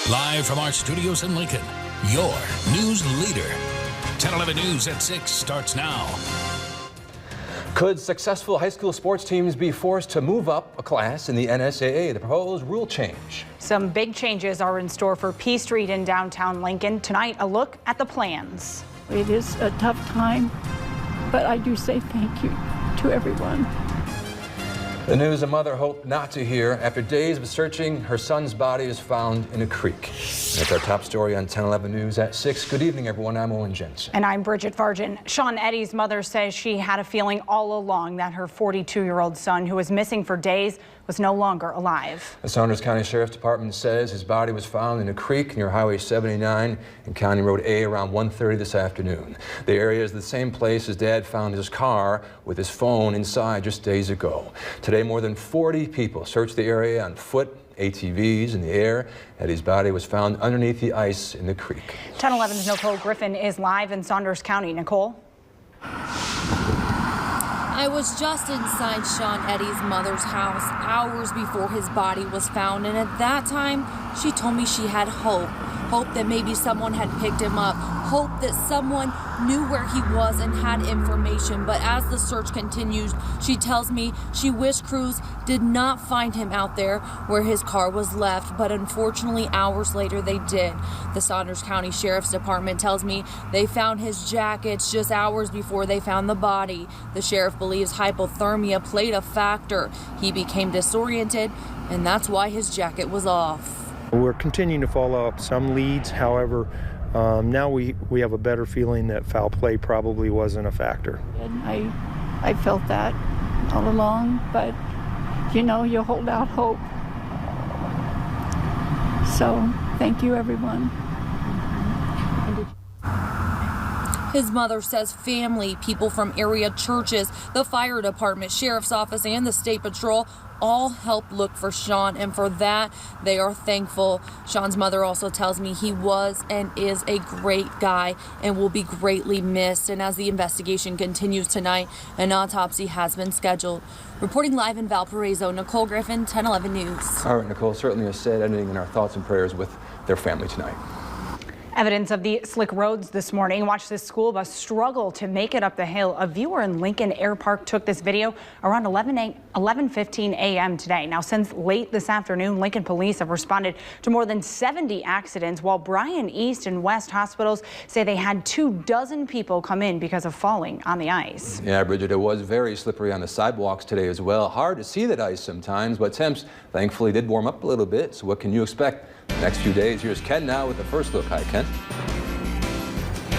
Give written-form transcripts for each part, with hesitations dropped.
Live from our studios in Lincoln, your news leader. 1011 News at 6 starts now. Could successful high school sports teams be forced to move up a class in the NSAA? The proposed rule change. Some big changes are in store for P Street in downtown Lincoln. Tonight, a look at the plans. It is a tough time, but I do say thank you to everyone. The news a mother hoped not to hear. After days of searching, her son's body is found in a creek. That's our top story on 1011 News at 6. Good evening, everyone. I'm Owen Jensen. And I'm Bridget Farjan. Sean Eddy's mother says she had a feeling all along that her 42-year-old son, who was missing for days, was no longer alive. The Saunders County Sheriff's Department says his body was found in a creek near Highway 79 and County Road A around 1:30 this afternoon. The area is the same place his dad found his car with his phone inside just days ago. Today, more than 40 people searched the area on foot, ATVs in the air. Eddie's body was found underneath the ice in the creek. 1011's Nicole Griffin is live in Saunders County. Nicole? I was just inside Sean Eddy's mother's house hours before his body was found, and at that time, she told me she had hope. Hope that maybe someone had picked him up. Hope that someone knew where he was and had information. But as the search continues, she tells me she wished crews did not find him out there where his car was left. But unfortunately, hours later, they did. The Saunders County Sheriff's Department tells me they found his jackets just hours before they found the body. The sheriff believes hypothermia played a factor. He became disoriented, and that's why his jacket was off. We're continuing to follow up some leads. However, now we have a better feeling that foul play probably wasn't a factor. And I felt that all along, but you know, you hold out hope. So thank you, everyone. His mother says family, people from area churches, the fire department, sheriff's office, and the state patrol all helped look for Sean, and for that, they are thankful. Sean's mother also tells me he was and is a great guy and will be greatly missed. And as the investigation continues tonight, an autopsy has been scheduled. Reporting live in Valparaiso, Nicole Griffin, 1011 News. All right, Nicole, certainly a sad ending, in our thoughts and prayers with their family tonight. Evidence of the slick roads this morning. Watch this school bus struggle to make it up the hill. A viewer in Lincoln Air Park took this video around 11:15 a.m. today. Now, since late this afternoon, Lincoln police have responded to more than 70 accidents, while Bryan East and West hospitals say they had 24 people come in because of falling on the ice. Yeah, Bridget, it was very slippery on the sidewalks today as well. Hard to see that ice sometimes, but temps thankfully did warm up a little bit. So what can you expect the next few days? Here's Ken now with the first look. Hi, Ken.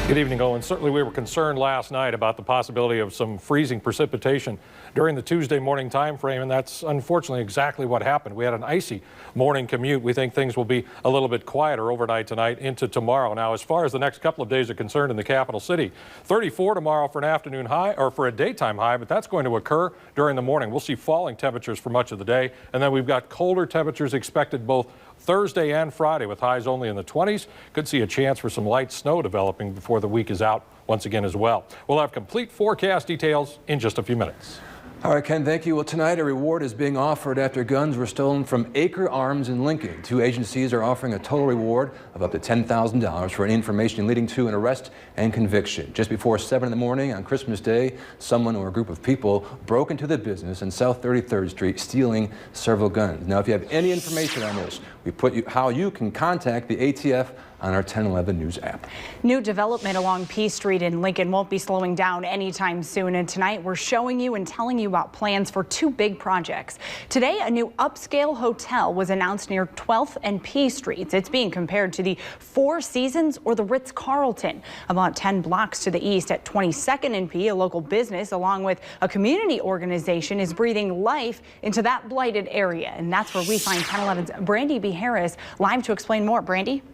Good evening, Owen. Certainly we were concerned last night about the possibility of some freezing precipitation during the Tuesday morning time frame, and that's unfortunately exactly what happened. We had an icy morning commute. We think things will be a little bit quieter overnight tonight into tomorrow. Now, as far as the next couple of days are concerned in the capital city, 34 tomorrow for an afternoon high, or for a daytime high, but that's going to occur during the morning. We'll see falling temperatures for much of the day, and then we've got colder temperatures expected both Thursday and Friday with highs only in the 20s. Could see a chance for some light snow developing before the week is out once again as well. We'll have complete forecast details in just a few minutes. All right, Ken, thank you. Well, tonight a reward is being offered after guns were stolen from Acre Arms in Lincoln. Two agencies are offering a total reward of up to $10,000 for any information leading to an arrest and conviction. Just before 7 in the morning on Christmas Day, someone or a group of people broke into the business on South 33rd Street, stealing several guns. Now, if you have any information on this, we put how you can contact the ATF on our 1011 News app. New development along P Street in Lincoln won't be slowing down anytime soon, and tonight we're showing you and telling you about plans for two big projects. Today, a new upscale hotel was announced near 12th and P Streets. It's being compared to the Four Seasons or the Ritz-Carlton. About 10 blocks to the east at 22nd and P, a local business along with a community organization is breathing life into that blighted area, and that's where we find 1011's Brandy B. Harris live to explain more. Brandy?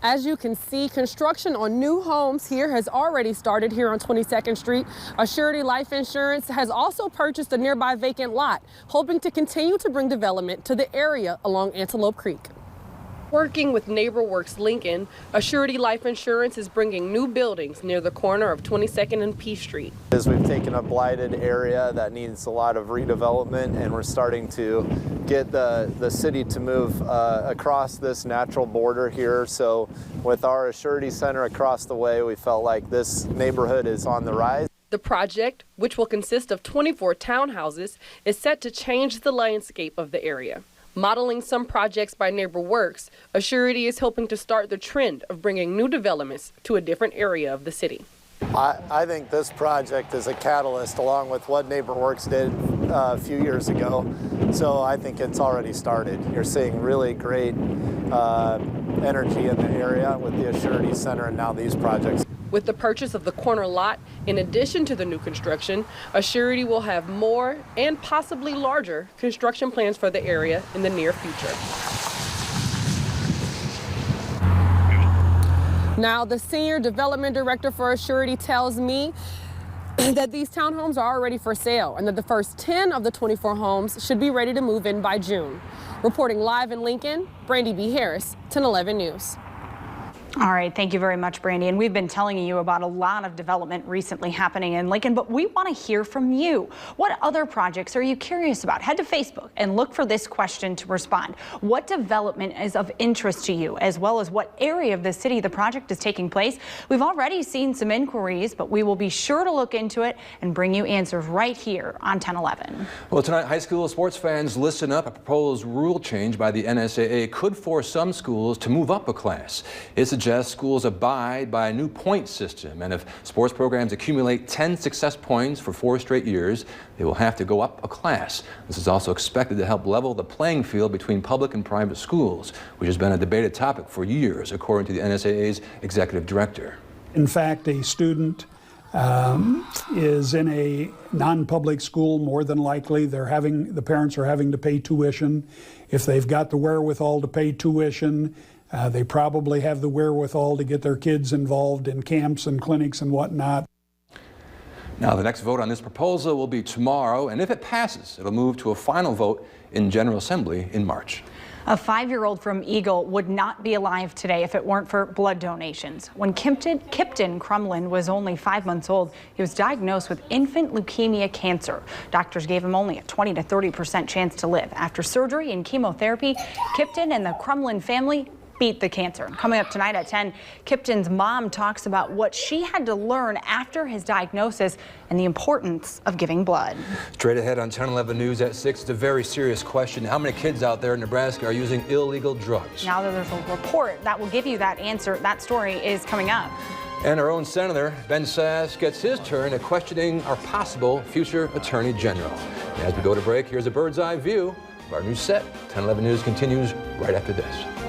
As you can see, construction on new homes here has already started here on 22nd Street. Assurity Life Insurance has also purchased a nearby vacant lot, hoping to continue to bring development to the area along Antelope Creek. Working with NeighborWorks Lincoln, Assurity Life Insurance is bringing new buildings near the corner of 22nd and P Street. As we've taken a blighted area that needs a lot of redevelopment, and we're starting to get the city to move across this natural border here. So with our Assurity Center across the way, we felt like this neighborhood is on the rise. The project, which will consist of 24 townhouses, is set to change the landscape of the area. Modeling some projects by NeighborWorks, Assurity is hoping to start the trend of bringing new developments to a different area of the city. I think this project is a catalyst along with what NeighborWorks did a few years ago. So I think it's already started. You're seeing really great energy in the area with the Assurity Center and now these projects. With the purchase of the corner lot, in addition to the new construction, Assurity will have more and possibly larger construction plans for the area in the near future. Now, the Senior Development Director for Assurity tells me that these townhomes are already for sale and that the first 10 of the 24 homes should be ready to move in by June. Reporting live in Lincoln, Brandy B. Harris, 1011 News. All right, thank you very much, Brandy. And we've been telling you about a lot of development recently happening in Lincoln, but we want to hear from you. What other projects are you curious about? Head to Facebook and look for this question to respond. What development is of interest to you, as well as what area of the city the project is taking place? We've already seen some inquiries, but we will be sure to look into it and bring you answers right here on 1011. Well, tonight, high school sports fans, listen up. A proposed rule change by the NSAA could force some schools to move up a class. It suggests schools abide by a new point system, and if sports programs accumulate 10 success points for 4 straight years, they will have to go up a class. This is also expected to help level the playing field between public and private schools, which has been a debated topic for years, according to the NSAA's executive director. In fact, a student is in a non-public school, more than likely the parents are having to pay tuition. If they've got the wherewithal to pay tuition, they probably have the wherewithal to get their kids involved in camps and clinics and whatnot. Now, the next vote on this proposal will be tomorrow, and if it passes, it'll move to a final vote in General Assembly in March. A 5-year-old from Eagle would not be alive today if it weren't for blood donations. When Kipton Crumlin was only 5 months old, he was diagnosed with infant leukemia cancer. Doctors gave him only a 20 to 30% chance to live. After surgery and chemotherapy, Kipton and the Crumlin family beat the cancer. Coming up tonight at 10, Kipton's mom talks about what she had to learn after his diagnosis and the importance of giving blood. Straight ahead on 1011 News at 6, it's a very serious question. How many kids out there in Nebraska are using illegal drugs? Now that there's a report that will give you that answer, that story is coming up. And our own Senator, Ben Sasse, gets his turn at questioning our possible future Attorney General. And as we go to break, here's a bird's eye view of our new set. 1011 News continues right after this.